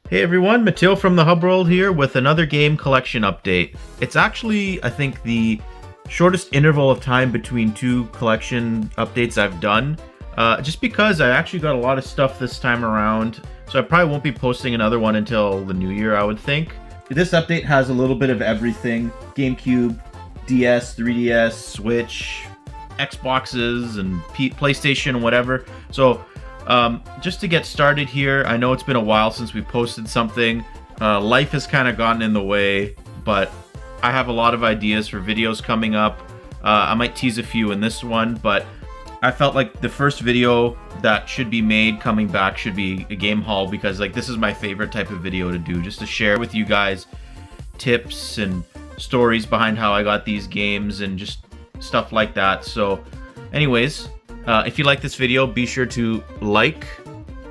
Hey everyone, Matteo from the Hub World here with another game collection update. It's actually, I think, the shortest interval of time between two collection updates I've done. Just because I actually got a lot of stuff this time around, so I probably won't be posting another one until the new year, I would think. This update has a little bit of everything. GameCube, DS, 3DS, Switch, Xboxes, and PlayStation, whatever. So just to get started here, I know it's been a while since we posted something. Life has kind of gotten in the way, but I have a lot of ideas for videos coming up. I might tease a few in this one, but I felt like the first video that should be made coming back should be a game haul, because like this is my favorite type of video to do, just to share with you guys tips and stories behind how I got these games and just stuff like that. So anyways, if you like this video, be sure to like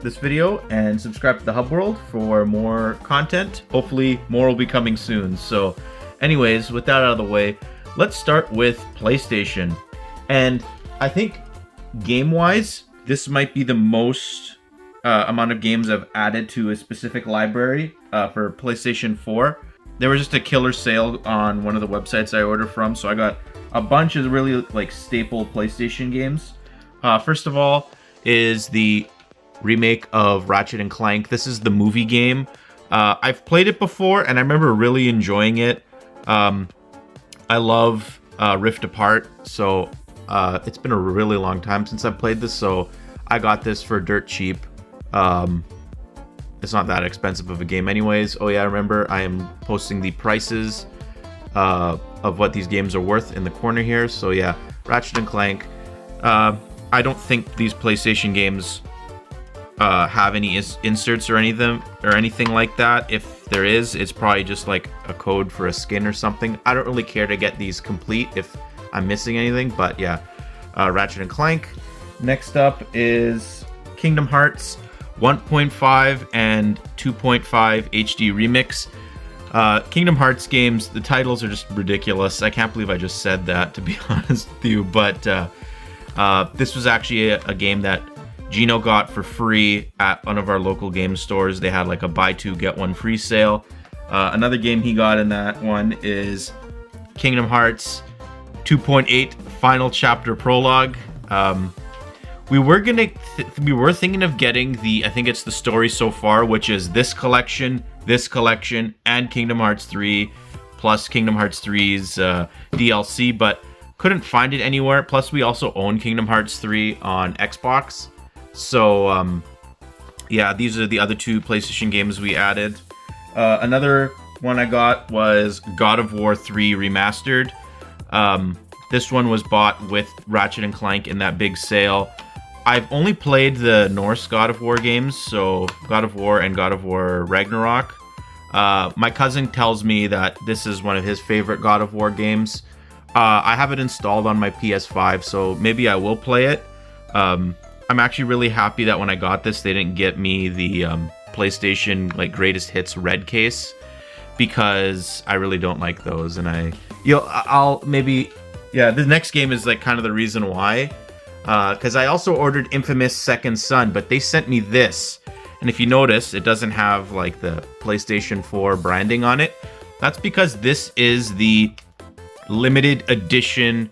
this video and subscribe to the Hub World for more content. Hopefully more will be coming soon. So anyways, with that out of the way, let's start with PlayStation. And I think game-wise, this might be the most amount of games I've added to a specific library for PlayStation 4. There was just a killer sale on one of the websites I ordered from, so I got a bunch of really like staple PlayStation games. First of all is the remake of Ratchet and Clank. This is the movie game. I've played it before, and I remember really enjoying it. I love Rift Apart, so it's been a really long time since I've played this, so I got this for dirt cheap. It's not that expensive of a game anyways. Oh yeah, I remember I am posting the prices of what these games are worth in the corner here. So yeah, Ratchet and Clank. I don't think these PlayStation games have any inserts or anything like that. If there is, it's probably just like a code for a skin or something. I don't really care to get these complete if I'm missing anything, but yeah, Ratchet and Clank. Next up is Kingdom Hearts 1.5 and 2.5 HD Remix. Kingdom Hearts games, the titles are just ridiculous. I can't believe I just said that, to be honest with you, but this was actually a game that Gino got for free at one of our local game stores. They had like a buy two get one free sale. Another game he got in that one is Kingdom Hearts 2.8 Final Chapter Prologue. We were thinking of getting I think it's the story so far, which is this collection, and Kingdom Hearts 3 plus Kingdom Hearts 3's DLC, but couldn't find it anywhere. Plus, we also own Kingdom Hearts 3 on Xbox. So, yeah, these are the other two PlayStation games we added. Another one I got was God of War 3 Remastered. This one was bought with Ratchet and Clank in that big sale. I've only played the Norse God of War games, so God of War and God of War Ragnarok. My cousin tells me that this is one of his favorite God of War games. I have it installed on my PS5, so maybe I will play it. I'm actually really happy that when I got this, they didn't get me the PlayStation like Greatest Hits red case, because I really don't like those, and I'll maybe, yeah, the next game is like kind of the reason why, because I also ordered Infamous Second Son, but they sent me this, and if you notice, it doesn't have like the PlayStation 4 branding on it. That's because this is the limited edition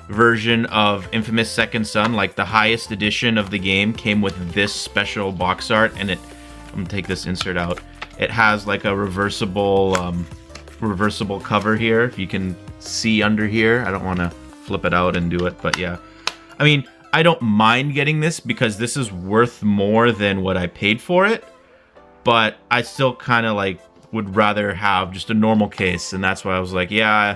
version of Infamous Second Son. Like the highest edition of the game came with this special box art, and I'm gonna take this insert out. It has like a reversible cover here, if you can see under here. I don't want to flip it out and do it, but yeah, I mean, I don't mind getting this because this is worth more than what I paid for it, but I still kind of like would rather have just a normal case, and that's why I was like, yeah,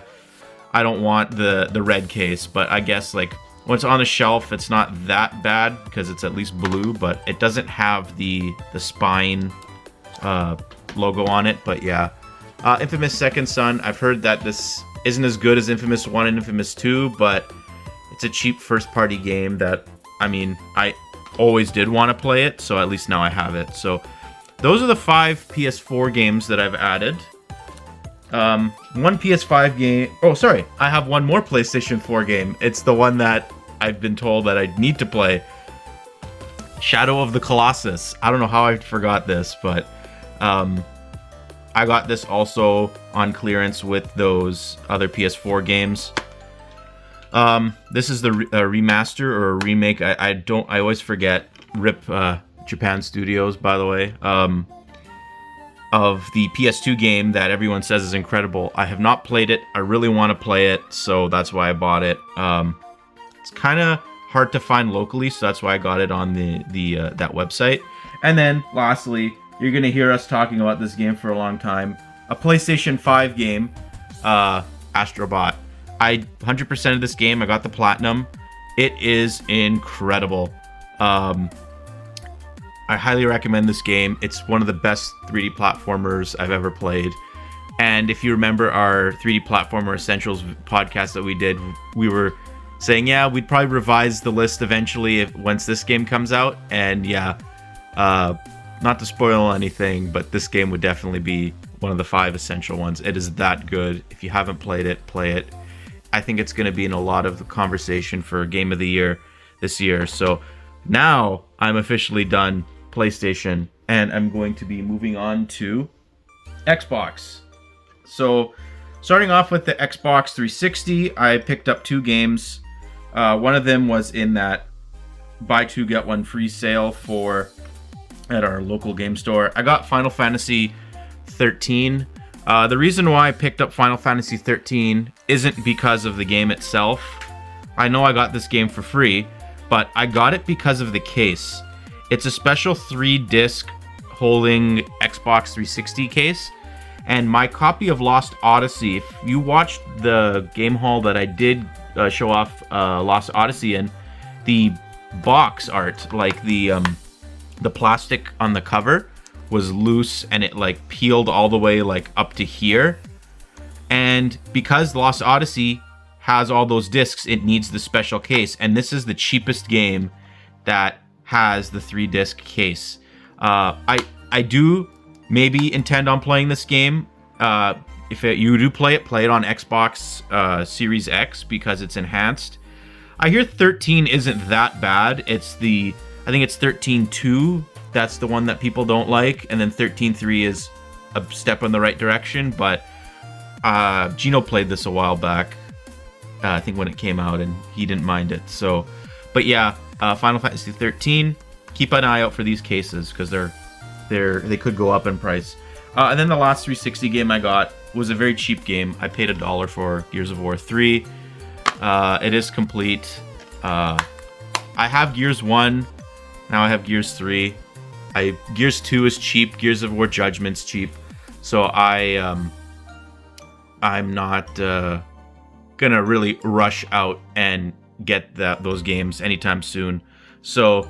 I don't want the red case. But I guess like when it's on the shelf, it's not that bad because it's at least blue, but it doesn't have the spine logo on it. But yeah, Infamous Second Son, I've heard that this isn't as good as Infamous 1 and Infamous 2, but it's a cheap first-party game that, I mean, I always did want to play it, so at least now I have it. So those are the 5 PS4 games that I've added. One PS5 game. Oh, sorry. I have one more PlayStation 4 game. It's the one that I've been told that I need to play. Shadow of the Colossus. I don't know how I forgot this, but I got this also on clearance with those other PS4 games. This is the remaster or remake. I always forget. RIP Japan Studios, by the way. Of the PS2 game that everyone says is incredible. I have not played it. I really want to play it, so that's why I bought it. It's kind of hard to find locally, so that's why I got it on that website. And then, lastly, you're going to hear us talking about this game for a long time. A PlayStation 5 game, Astrobot. I 100% of this game. I got the Platinum. It is incredible. I highly recommend this game. It's one of the best 3D platformers I've ever played. And if you remember our 3D Platformer Essentials podcast that we did, we were saying, yeah, we'd probably revise the list eventually once this game comes out. And yeah, not to spoil anything, but this game would definitely be one of the 5 essential ones. It is that good. If you haven't played it, play it. I think it's going to be in a lot of the conversation for Game of the Year this year. So now I'm officially done PlayStation, and I'm going to be moving on to Xbox. So starting off with the Xbox 360, I picked up 2 games. One of them was in that buy 2 get 1 free sale at our local game store. I got Final Fantasy 13. The reason why I picked up Final Fantasy 13 isn't because of the game itself. I know I got this game for free, but I got it because of the case. It's a special 3-disc holding Xbox 360 case, and my copy of Lost Odyssey, if you watched the game haul that I did show off Lost Odyssey in, the box art, like the plastic on the cover was loose and it like peeled all the way like up to here. And because Lost Odyssey has all those discs, it needs the special case, and this is the cheapest game that has the 3-disc case. I do maybe intend on playing this game. If you do play it on Xbox Series X because it's enhanced. I hear 13 isn't that bad. I think it's 13.2. That's the one that people don't like, and then 13.3 is a step in the right direction. But Gino played this a while back, I think when it came out, and he didn't mind it. So, but yeah, Final Fantasy 13. Keep an eye out for these cases because they could go up in price. And then the last 360 game I got was a very cheap game. I paid $1 for Gears of War 3. It is complete. I have Gears 1. Now I have Gears 3. Gears 2 is cheap. Gears of War Judgment's cheap. So I'm not gonna really rush out and get those games anytime soon. So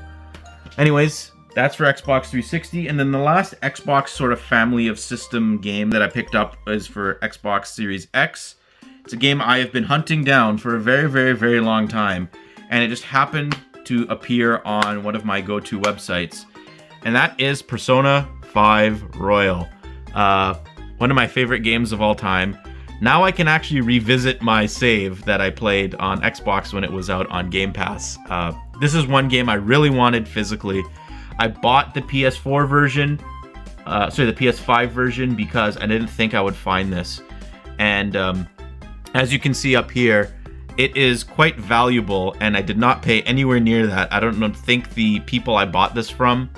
anyways, that's for Xbox 360. And then the last Xbox sort of family of system game that I picked up is for Xbox Series X. It's a game I have been hunting down for a very, very, very long time. And it just happened to appear on one of my go-to websites. And that is Persona 5 Royal. One of my favorite games of all time. Now I can actually revisit my save that I played on Xbox when it was out on Game Pass. This is one game I really wanted physically. I bought the PS4 version, the PS5 version, because I didn't think I would find this. And as you can see up here, it is quite valuable, and I did not pay anywhere near that. I don't think the people I bought this from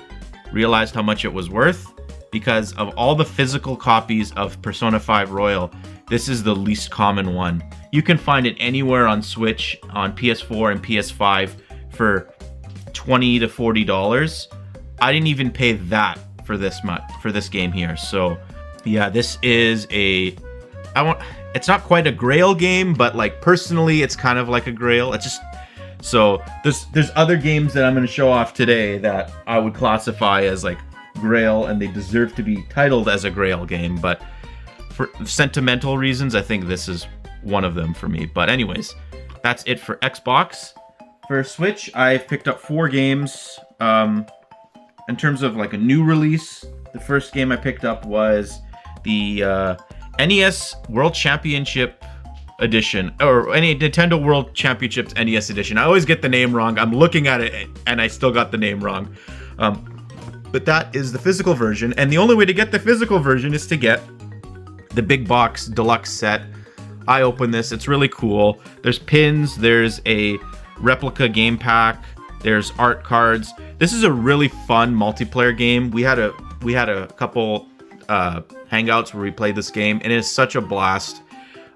realized how much it was worth, because of all the physical copies of Persona 5 Royal, this is the least common one. You can find it anywhere on Switch, on PS4 and PS5 for $20 to $40. I didn't even pay that for this game here. So yeah, this is it's not quite a Grail game, but like personally it's kind of like a Grail. It's just, so there's other games that I'm going to show off today that I would classify as like Grail, and they deserve to be titled as a Grail game, but for sentimental reasons, I think this is one of them for me. But anyways, that's it for Xbox. For Switch, I've picked up 4 games. In terms of like a new release, the first game I picked up was the NES World Championship Edition, or any Nintendo World Championships NES Edition. I always get the name wrong. I'm looking at it and I still got the name wrong. But that is the physical version, and the only way to get the physical version is to get the big box deluxe set. I opened this. It's really cool. There's pins. There's a replica game pack. There's art cards. This is a really fun multiplayer game. We had a couple hangouts where we played this game, and it's such a blast.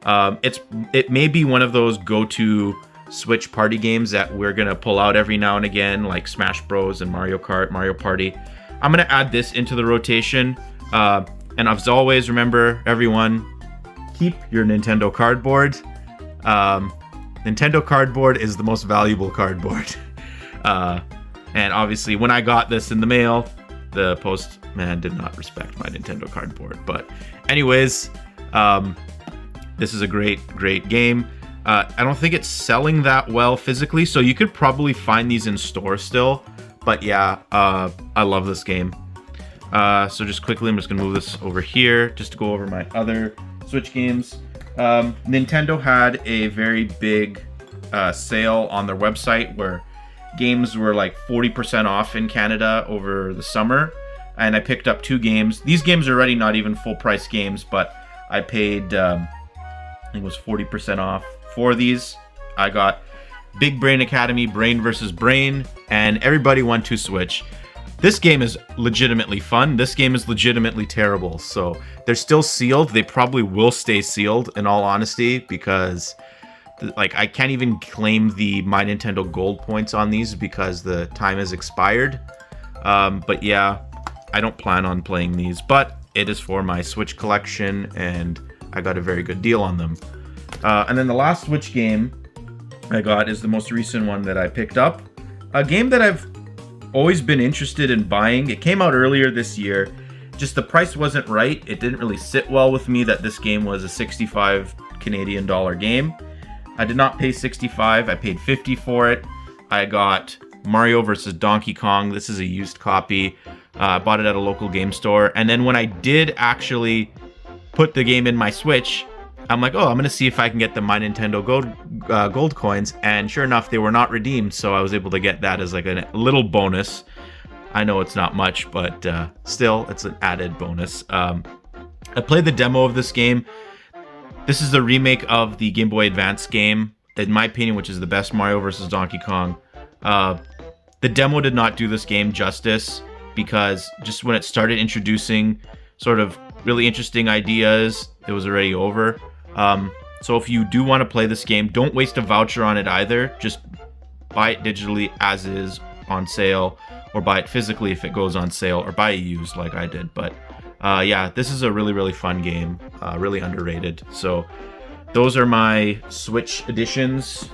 It may be one of those go-to Switch party games that we're gonna pull out every now and again, like Smash Bros and Mario Kart, Mario Party. I'm gonna add this into the rotation. And as always, remember, everyone, keep your Nintendo cardboard. Nintendo cardboard is the most valuable cardboard. And obviously, when I got this in the mail, the postman did not respect my Nintendo cardboard. But anyways, this is a great game. I don't think it's selling that well physically, so you could probably find these in stores still. But yeah, I love this game. So just quickly, I'm just gonna move this over here just to go over my other Switch games. Nintendo had a very big sale on their website where games were like 40% off in Canada over the summer, and I picked up 2 games. These games are already not even full price games, but I paid, I think it was 40% off for these. I got Big Brain Academy, Brain vs. Brain, and Everybody Want to Switch. This game is legitimately fun. This game is legitimately terrible. So they're still sealed. They probably will stay sealed, in all honesty, because like I can't even claim the My Nintendo Gold points on these because the time has expired. But yeah, I don't plan on playing these, but it is for my Switch collection, and I got a very good deal on them. And then the last Switch game I got is the most recent one that I picked up. A game that I've always been interested in buying. It came out earlier this year. Just the price wasn't right. It didn't really sit well with me that this game was a 65 Canadian dollar game. I did not pay 65. I paid 50 for it. I got Mario vs. Donkey Kong. This is a used copy. I bought it at a local game store. And then when I did actually put the game in my Switch, I'm like, oh, I'm going to see if I can get the My Nintendo Gold coins. And sure enough, they were not redeemed. So I was able to get that as like a little bonus. I know it's not much, but still, it's an added bonus. I played the demo of this game. This is the remake of the Game Boy Advance game, in my opinion, which is the best Mario vs. Donkey Kong. The demo did not do this game justice because just when it started introducing sort of really interesting ideas, it was already over. So if you do want to play this game, don't waste a voucher on it either. Just buy it digitally as is on sale, or buy it physically if it goes on sale, or buy it used like I did. But yeah, this is a really fun game, really underrated. So those are my Switch editions.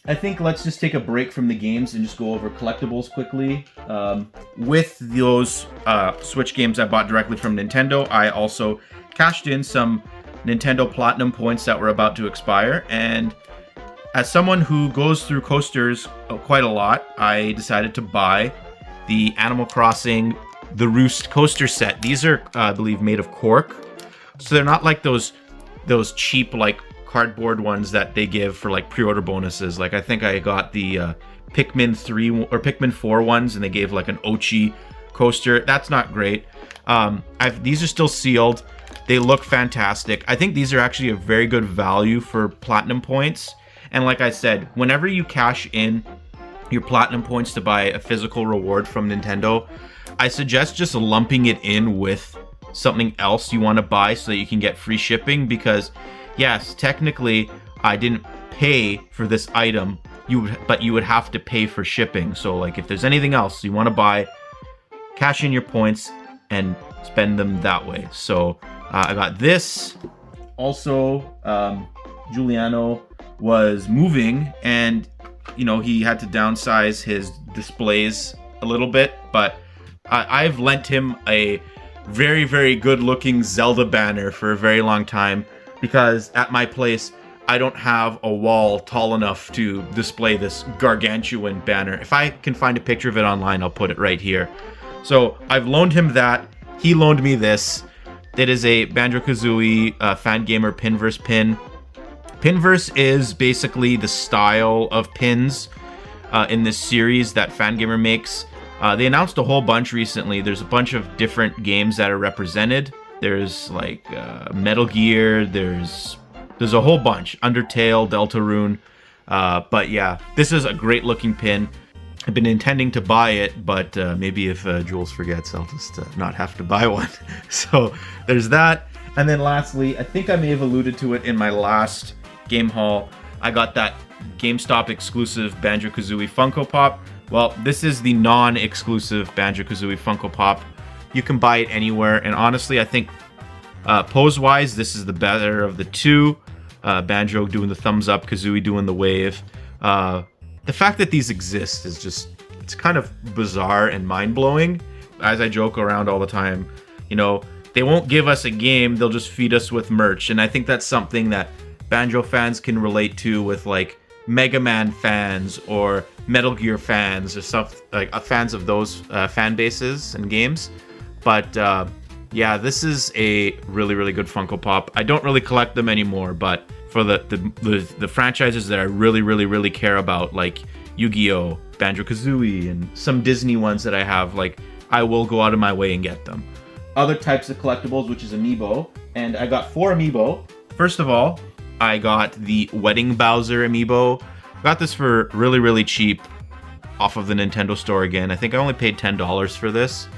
I think let's just take a break from the games and just go over collectibles quickly. With those Switch games I bought directly from Nintendo, I also cashed in some Nintendo Platinum points that were about to expire, and as someone who goes through coasters quite a lot, I decided to buy the Animal Crossing The Roost coaster set. These are, I believe, made of cork, so they're not like those cheap like cardboard ones that they give for like pre-order bonuses. Like I think I got the Pikmin 3 or Pikmin 4 ones, and they gave like an Ochi coaster. That's not great. These are still sealed. They look fantastic. I think these are actually a very good value for Platinum points. And like I said, whenever you cash in your Platinum points to buy a physical reward from Nintendo, I suggest just lumping it in with something else you want to buy so that you can get free shipping. Because yes, technically I didn't pay for this item, but you would have to pay for shipping. So like if there's anything else you want to buy, cash in your points and spend them that way. So I got this. Also, Giuliano was moving, and you know, he had to downsize his displays a little bit, but I've lent him a very good looking Zelda banner for a very long time, because at my place I don't have a wall tall enough to display this gargantuan banner. If I can find a picture of it online, I'll put it right here. So I've loaned him that. He loaned me this. It is a Banjo-Kazooie Fangamer pin verse pin. Pinverse is basically the style of pins in this series that Fangamer makes. They announced a whole bunch recently. There's a bunch of different games that are represented. There's like Metal Gear. There's a whole bunch. Undertale, Deltarune. But yeah, this is a great looking pin. I've been intending to buy it, but maybe if Jules forgets, I'll just not have to buy one. So there's that. And then lastly, I think I may have alluded to it in my last game haul. I got that GameStop exclusive Banjo-Kazooie Funko Pop. Well, this is the non-exclusive Banjo-Kazooie Funko Pop. You can buy it anywhere, and honestly, I think pose-wise, this is the better of the two. Banjo doing the thumbs up, Kazooie doing the wave. The fact that these exist is just, it's kind of bizarre and mind-blowing. As I joke around all the time, you know, they won't give us a game, they'll just feed us with merch. And I think that's something that Banjo fans can relate to with like Mega Man fans or Metal Gear fans or stuff, like fans of those fan bases and games. But yeah, this is a really, really good Funko Pop. I don't really collect them anymore, but for the franchises that I really, really, really care about, like Yu-Gi-Oh!, Banjo-Kazooie, and some Disney ones that I have, like, I will go out of my way and get them. Other types of collectibles, which is Amiibo, and I got 4 Amiibo. First of all, I got the Wedding Bowser Amiibo. Got this for really, really cheap off of the Nintendo store again. I think I only paid $10 for this.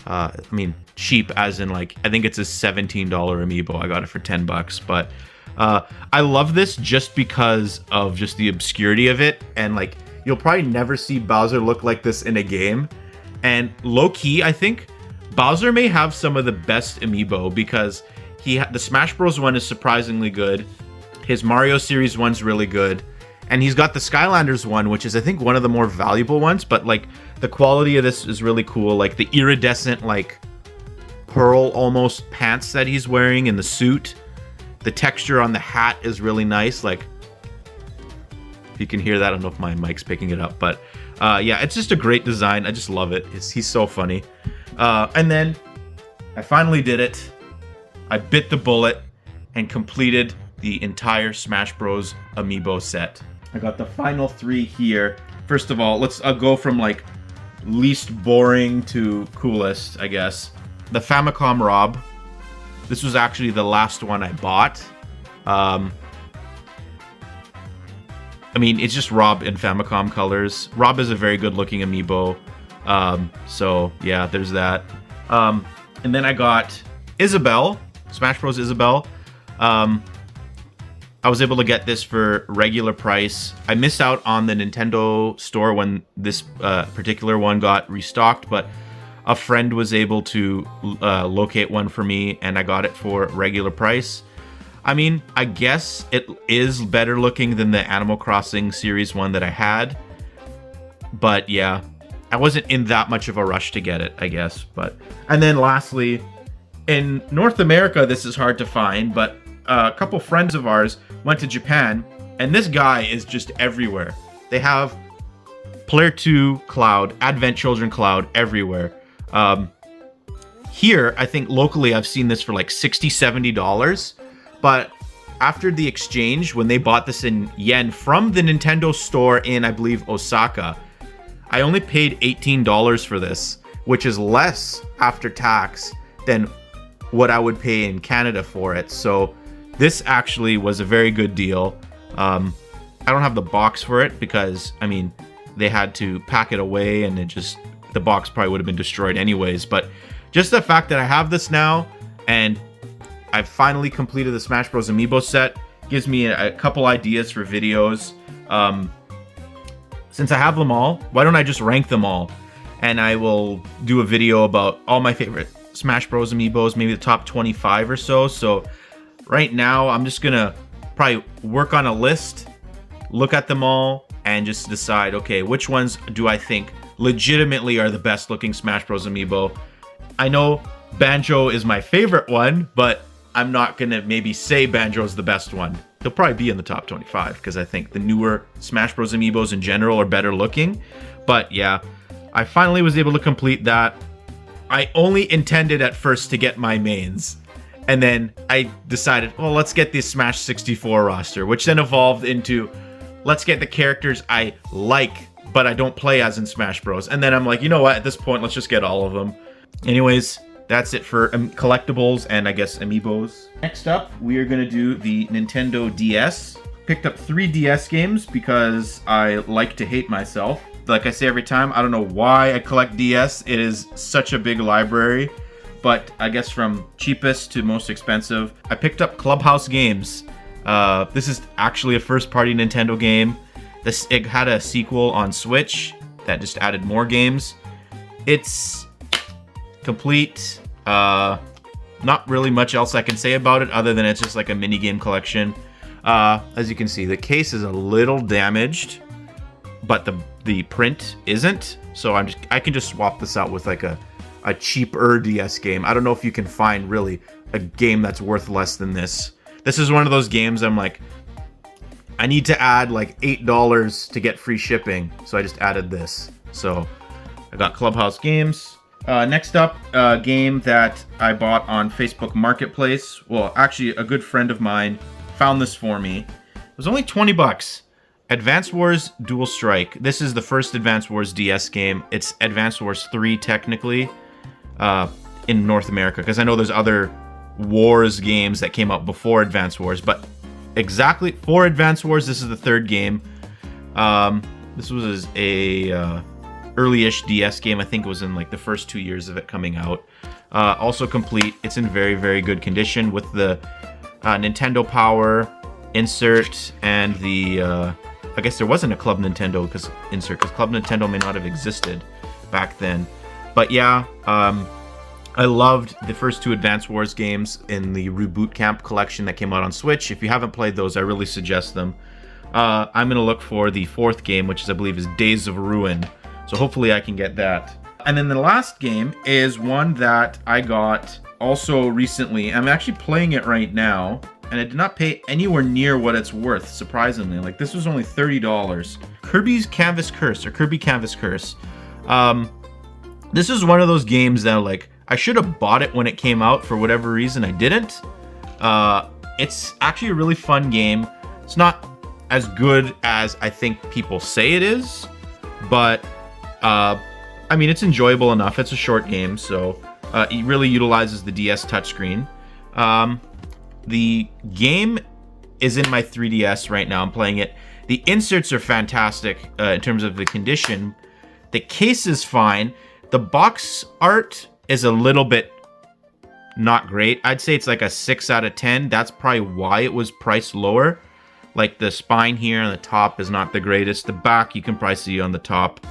I mean, cheap as in like, I think it's a $17 Amiibo. I got it for $10, but I love this just because of just the obscurity of it. And like, you'll probably never see Bowser look like this in a game. And low-key, I think Bowser may have some of the best Amiibo because the Smash Bros. One is surprisingly good. His Mario series one's really good. And he's got the Skylanders one, which is, I think, one of the more valuable ones. But, like, the quality of this is really cool. Like, the iridescent, like, pearl almost pants that he's wearing in the suit. The texture on the hat is really nice. Like, if you can hear that, I don't know if my mic's picking it up. But, yeah, it's just a great design. I just love it. He's so funny. And then I finally did it. I bit the bullet and completed the entire Smash Bros. Amiibo set. I got the final 3 here. First of all, I'll go from like least boring to coolest, I guess. The Famicom Rob. This was actually the last one I bought. I mean, it's just Rob in Famicom colors. Rob is a very good looking Amiibo. So yeah, there's that. And then I got Isabelle, Smash Bros. Isabelle. I was able to get this for regular price. I missed out on the Nintendo store when this particular one got restocked, but a friend was able to locate one for me, and I got it for regular price. I mean, I guess it is better looking than the Animal Crossing series one that I had. But yeah, I wasn't in that much of a rush to get it, I guess. And then lastly, in North America, this is hard to find, but a couple friends of ours went to Japan, and this guy is just everywhere. They have Player 2 Cloud, Advent Children Cloud everywhere. Here, I think locally I've seen this for like $60, $70, but after the exchange, when they bought this in yen from the Nintendo store in, I believe, Osaka, I only paid $18 for this, which is less after tax than what I would pay in Canada for it. So this actually was a very good deal. I don't have the box for it because, I mean, they had to pack it away and the box probably would have been destroyed anyways. But just the fact that I have this now and I've finally completed the Smash Bros. Amiibo set gives me a couple ideas for videos. Since I have them all, why don't I just rank them all? And I will do a video about all my favorite Smash Bros. Amiibos, maybe the top 25 or so. So right now, I'm just gonna probably work on a list, look at them all, and just decide, okay, which ones do I think legitimately are the best looking Smash Bros. Amiibo? I know Banjo is my favorite one, but I'm not gonna maybe say Banjo is the best one. He'll probably be in the top 25 because I think the newer Smash Bros. Amiibos in general are better looking. But yeah, I finally was able to complete that. I only intended at first to get my mains. And then I decided, well, let's get the Smash 64 roster, which then evolved into, let's get the characters I like but I don't play as in Smash Bros. And then I'm like, you know what? At this point, let's just get all of them. Anyways, that's it for collectibles and I guess amiibos. Next up, we are going to do the Nintendo DS. Picked up 3 DS games because I like to hate myself. Like I say every time, I don't know why I collect DS. It is such a big library. But I guess from cheapest to most expensive, I picked up Clubhouse Games. This is actually a first-party Nintendo game. It had a sequel on Switch that just added more games. It's complete. Not really much else I can say about it other than it's just like a minigame collection. As you can see, the case is a little damaged, but the print isn't. So I can just swap this out with like a cheaper DS game. I don't know if you can find really a game that's worth less than this. This is one of those games I'm like, I need to add like $8 to get free shipping. So I just added this. So I got Clubhouse Games. Next up, a game that I bought on Facebook Marketplace. Well, actually, a good friend of mine found this for me. It was only 20 bucks. Advance Wars Dual Strike. This is the first Advance Wars DS game. It's Advance Wars 3 technically in North America, because I know there's other Wars games that came out before Advance Wars, but exactly for Advance Wars, this is the 3rd game. This was a early-ish DS game. I think it was in like the first 2 years of it coming out. Also complete. It's in very, very good condition with the Nintendo Power insert and the I guess there wasn't a Club Nintendo insert because Club Nintendo may not have existed back then. But yeah, I loved the first 2 Advance Wars games in the Reboot Camp collection that came out on Switch. If you haven't played those, I really suggest them. I'm going to look for the 4th game, which I believe is Days of Ruin. So hopefully I can get that. And then the last game is one that I got also recently. I'm actually playing it right now, and I did not pay anywhere near what it's worth, surprisingly. Like, this was only $30. Kirby's Canvas Curse, or Kirby Canvas Curse. This is one of those games that, like, I should have bought it when it came out. For whatever reason, I didn't. It's actually a really fun game. It's not as good as I think people say it is, but I mean, it's enjoyable enough. It's a short game, so it really utilizes the DS touchscreen. The game is in my 3DS right now. I'm playing it. The inserts are fantastic in terms of the condition. The case is fine. The box art is a little bit not great. I'd say it's like a 6 out of 10. That's probably why it was priced lower. Like the spine here on the top is not the greatest. The back you can probably see on the top.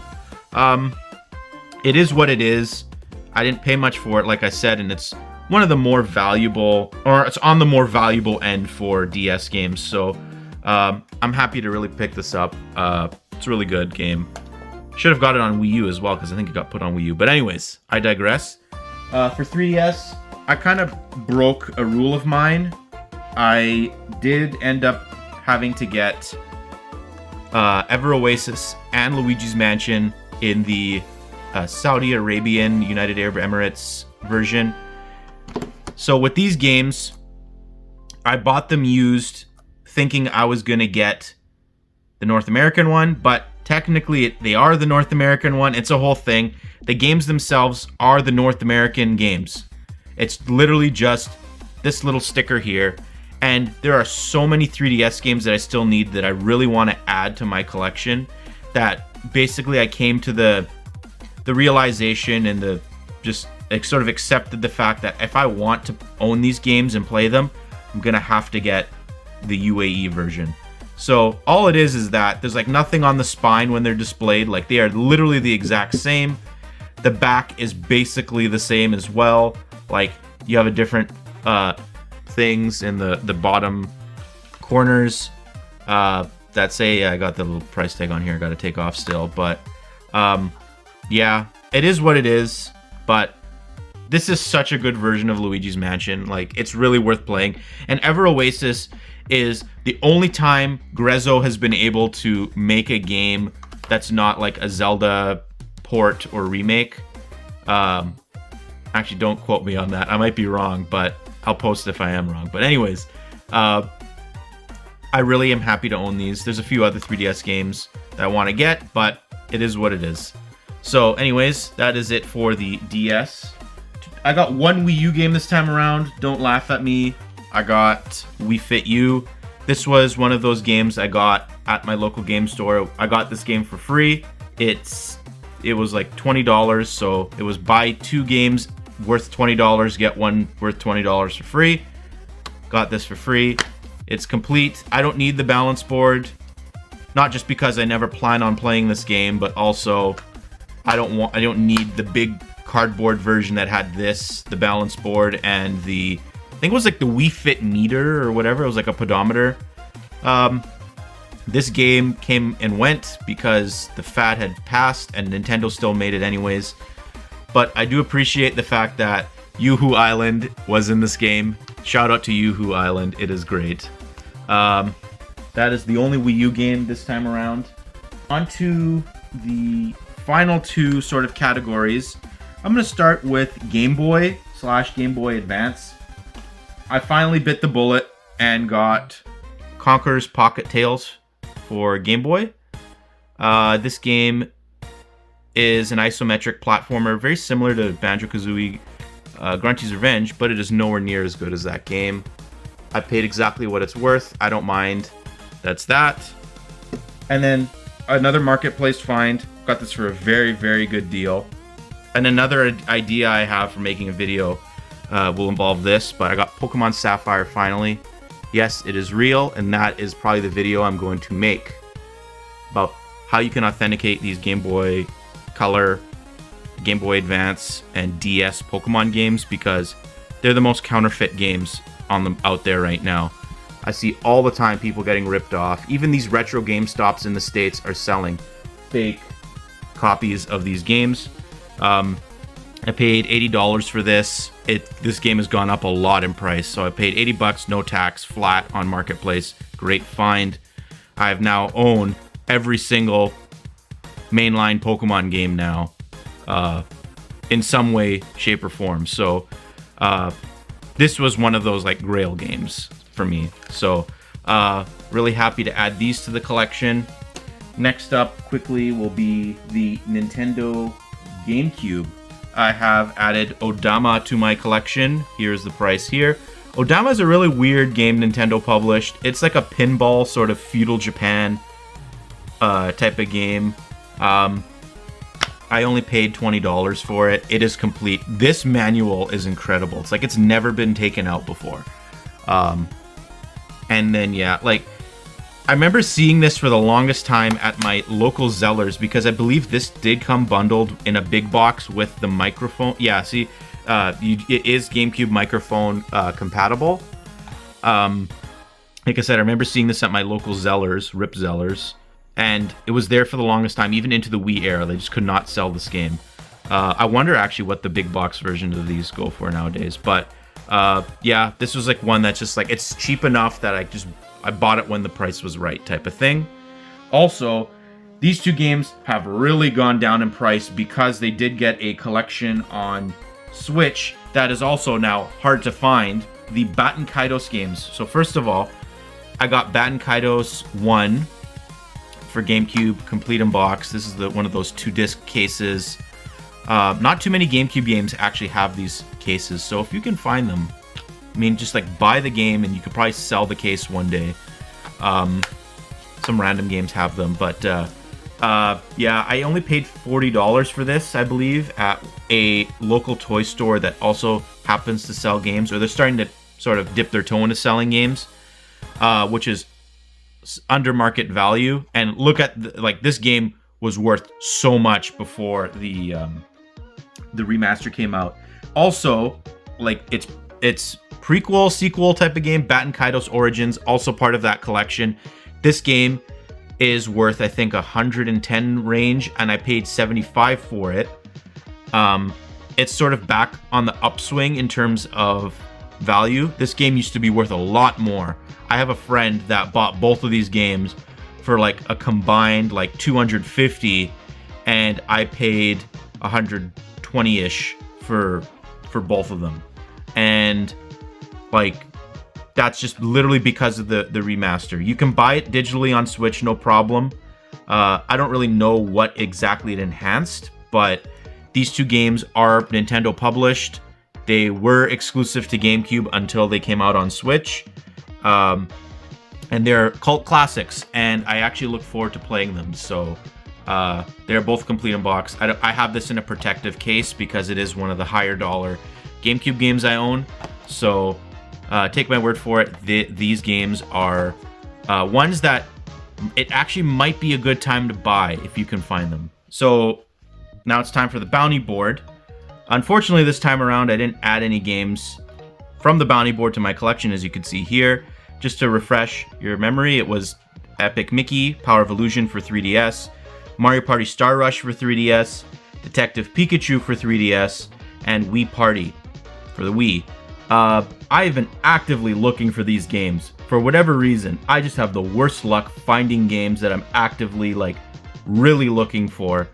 It is what it is. I didn't pay much for it, like I said, and it's one of the more valuable, or it's on the more valuable end for DS games. So I'm happy to really pick this up. It's a really good game. Should have got it on Wii U as well, because I think it got put on Wii U. But anyways, I digress. For 3DS, I kind of broke a rule of mine. I did end up having to get Ever Oasis and Luigi's Mansion in the Saudi Arabian United Arab Emirates version. So with these games, I bought them used thinking I was going to get the North American one, but technically they are the North American one. It's a whole thing. The games themselves are the North American games. It's literally just this little sticker here. And there are so many 3DS games that I still need that I really want to add to my collection, that basically I came to the realization and the just sort of accepted the fact that if I want to own these games and play them, I'm going to have to get the UAE version. So all it is that there's like nothing on the spine when they're displayed. Like they are literally the exact same. The back is basically the same as well. Like you have a different things in the bottom corners that say I got the little price tag on here. I got to take off still, but yeah, it is what it is. But this is such a good version of Luigi's Mansion. Like it's really worth playing. And Ever Oasis is the only time Grezzo has been able to make a game that's not like a Zelda port or remake. Actually, don't quote me on that. I might be wrong, but I'll post if I am wrong. But anyways, I really am happy to own these. There's a few other 3DS games that I want to get, but it is what it is. So anyways, that is it for the DS. I got one Wii U game this time around. Don't laugh at me. I got Wii Fit U. This was one of those games I got at my local game store. I got this game for free. It was like $20, so it was buy 2 games worth $20, get one worth $20 for free. Got this for free. It's complete. I don't need the balance board, not just because I never plan on playing this game, but also I don't need the big cardboard version that had the balance board, and I think it was like the Wii Fit meter or whatever. It was like a pedometer. This game came and went because the fad had passed and Nintendo still made it anyways. But I do appreciate the fact that Yoo-Hoo Island was in this game. Shout out to Yoo-Hoo Island. It is great. That is the only Wii U game this time around. On to the final 2 sort of categories. I'm going to start with Game Boy / Game Boy Advance. I finally bit the bullet and got Conker's Pocket Tales for Game Boy. This game is an isometric platformer, very similar to Banjo-Kazooie Grunty's Revenge, but it is nowhere near as good as that game. I paid exactly what it's worth. I don't mind. That's that. And then another marketplace find. Got this for a very, very good deal. And another idea I have for making a video will involve this, but I got Pokemon Sapphire finally. Yes, it is real, and that is probably the video I'm going to make about how you can authenticate these Game Boy Color, Game Boy Advance, and DS Pokemon games, because they're the most counterfeit games out there right now. I see all the time people getting ripped off. Even these retro GameStops in the States are selling fake copies of these games. I paid $80 for this. This game has gone up a lot in price, so I paid $80, no tax, flat on Marketplace. Great find. I have now owned every single mainline Pokemon game now, in some way, shape, or form. So this was one of those like Grail games for me. So really happy to add these to the collection. Next up, quickly, will be the Nintendo GameCube. I have added Odama to my collection. Here's the price here. Odama is a really weird game Nintendo published. It's like a pinball, sort of feudal Japan type of game. I only paid $20 for it. It is complete. This manual is incredible. It's like it's never been taken out before. And then, yeah, like, I remember seeing this for the longest time at my local Zellers, because I believe this did come bundled in a big box with the microphone. Yeah, see, it is GameCube microphone compatible. Like I said, I remember seeing this at my local Zellers, Rip Zellers, and it was there for the longest time, even into the Wii era. They just could not sell this game. I wonder actually what the big box version of these go for nowadays. But yeah, this was like one that's just like, it's cheap enough that I bought it when the price was right type of thing. Also, these 2 games have really gone down in price because they did get a collection on Switch that is also now hard to find. The Baten Kaitos games. So first of all, I got Baten Kaitos 1 for GameCube, complete in box. This is one of those 2-disc cases. Not too many GameCube games actually have these cases, so if you can find them, I mean, just like buy the game and you could probably sell the case one day. Some random games have them, but yeah, I only paid $40 for this, I believe, at a local toy store that also happens to sell games, or they're starting to sort of dip their toe into selling games, which is under market value. And look at like this game was worth so much before the remaster came out. Also, like it's prequel, sequel type of game, Baten Kaitos Origins, also part of that collection. This game is worth, I think, 110 range, and I paid $75 for it. It's sort of back on the upswing in terms of value. This game used to be worth a lot more. I have a friend that bought both of these games for like a combined like $250, and I paid 120-ish for both of them. And like, that's just literally because of the remaster. You can buy it digitally on Switch, no problem. I don't really know what exactly it enhanced, but these two games are Nintendo published. They were exclusive to GameCube until they came out on Switch. And they're cult classics, and I actually look forward to playing them. So they're both complete in box. I have this in a protective case because it is one of the higher dollar GameCube games I own. So take my word for it. These games are ones that it actually might be a good time to buy if you can find them. So now it's time for the bounty board. Unfortunately, this time around, I didn't add any games from the bounty board to my collection, as you can see here. Just to refresh your memory, it was Epic Mickey, Power of Illusion for 3DS, Mario Party Star Rush for 3DS, Detective Pikachu for 3DS, and Wii Party for the Wii. I have been actively looking for these games. For whatever reason, I just have the worst luck finding games that I'm actively, like, really looking for.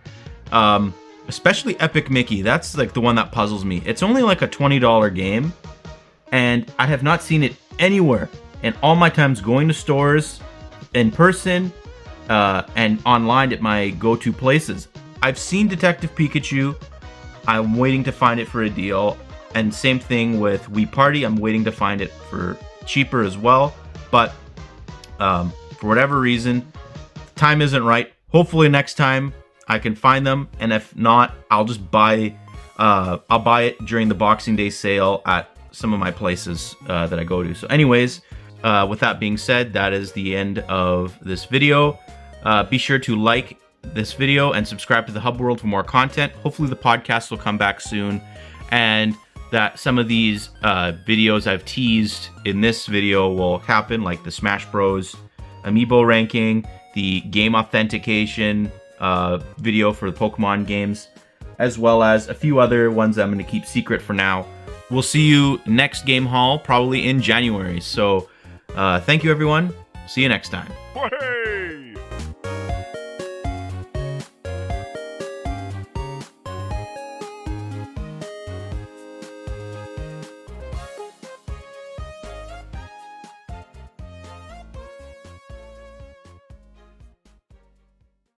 Especially Epic Mickey. That's, like, the one that puzzles me. It's only, like, a $20 game, and I have not seen it anywhere. And all my times going to stores, in person, and online at my go-to places. I've seen Detective Pikachu. I'm waiting to find it for a deal. And same thing with Wii Party. I'm waiting to find it for cheaper as well. But for whatever reason, time isn't right. Hopefully next time I can find them. And if not, I'll just buy it during the Boxing Day sale at some of my places that I go to. So anyways, with that being said, that is the end of this video. Be sure to like this video and subscribe to the Hub World for more content. Hopefully the podcast will come back soon, and that some of these videos I've teased in this video will happen, like the Smash Bros. Amiibo ranking, the game authentication video for the Pokemon games, as well as a few other ones I'm going to keep secret for now. We'll see you next Game Haul, probably in January. So thank you, everyone. See you next time.